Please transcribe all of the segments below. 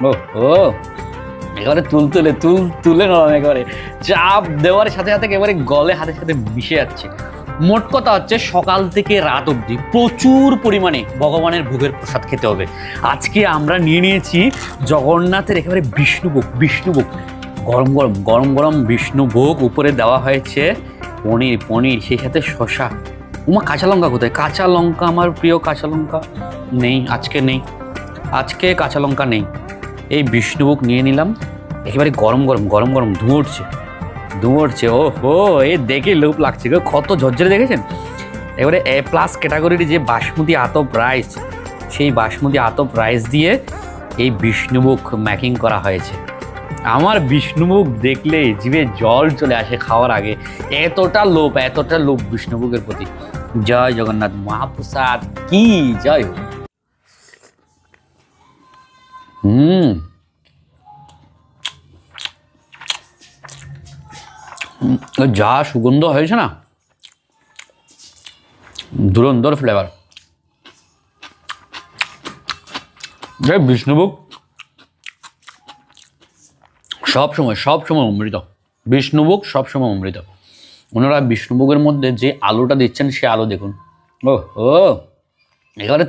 ও ও একেবারে তুলে নরম, একেবারে চাপ দেওয়ার সাথে সাথে একেবারে গলে হাতের সাথে মিশে যাচ্ছে। মোট কথা হচ্ছে সকাল থেকে রাত অবধি প্রচুর পরিমাণে ভগবানের ভোগের প্রসাদ খেতে হবে। আজকে আমরা নিয়ে নিয়েছি জগন্নাথের একেবারে বিষ্ণুভোগ, গরম গরম গরম গরম বিষ্ণুভোগ। উপরে দেওয়া হয়েছে পনির, সেই সাথে শসা। উমা, কাঁচা লঙ্কা কোথায়? কাঁচা লঙ্কা, আমার প্রিয় কাঁচা লঙ্কা নেই, আজকে কাঁচা লঙ্কা নেই। এই বিষ্ণুভোগ নিয়ে নিলাম, একেবারে গরম গরম ধোঁয়া উঠছে। ও হো, এ দেখে লোভ লাগছে গো, কত ঝরঝরে দেখেছেন। এবারে A+ ক্যাটাগরির যে বাসমতি আতপ রাইস, সেই বাসমতি আতপ রাইস দিয়ে এই বিষ্ণুভোগ ম্যাকিং করা হয়েছে। আমার বিষ্ণুভোগ দেখলে জিভে জল চলে আসে খাওয়ার আগে, এতটা লোভ বিষ্ণুভোগের প্রতি। জয় জগন্নাথ মহাপ্রসাদ কি জয় হোক। যা সুগন্ধ হয়েছে না, ধুরন্ধর ফ্লেভার। বিষ্ণুভোগ সবসময় অমৃত, বিষ্ণুভোগ সবসময় অমৃত। ওনারা বিষ্ণুভোগের মধ্যে যে আলুটা দিচ্ছেন, সে আলু দেখুন, ও একেবারে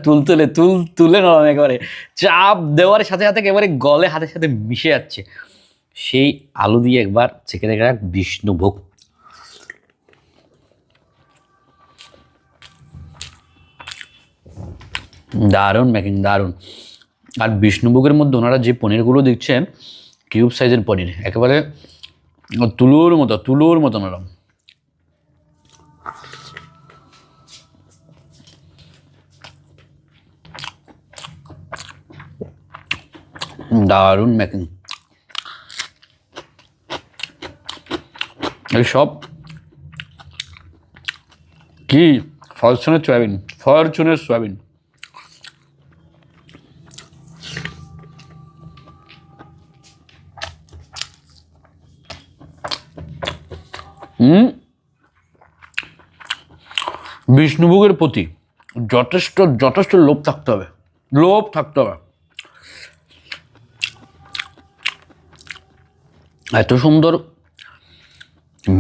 তুলে নরম, একেবারে চাপ দেওয়ার সাথে সাথে একেবারে গলে হাতের সাথে মিশে যাচ্ছে। সেই আলু দিয়ে একবার চেখে দেখা যাক বিষ্ণুভোগ। দারুণ মেকিং, দারুণ। আর বিষ্ণুভোগের মধ্যে ওনারা যে পনিরগুলো দিচ্ছেন, কিউব সাইজের পনির, একেবারে তুলোর মতো নরম। দারুণ মেকিং। এই সব কি ফরচুনের সয়াবিন। বিষ্ণুভোগের প্রতি যথেষ্ট লোভ থাকতে হবে। এত সুন্দর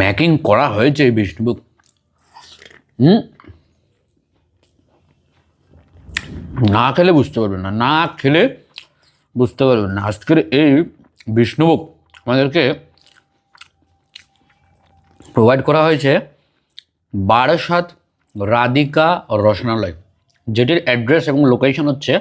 ম্যাকিং করা হয়েছে এই বিষ্ণুভোগ। না খেলে বুঝতে পারবেন না, আজকের এই বিষ্ণুভোগ আমাদেরকে প্রোভাইড করা হয়েছে বারাসাত রাধিকা রসনালয়, যেটির অ্যাড্রেস এবং লোকেশন হচ্ছে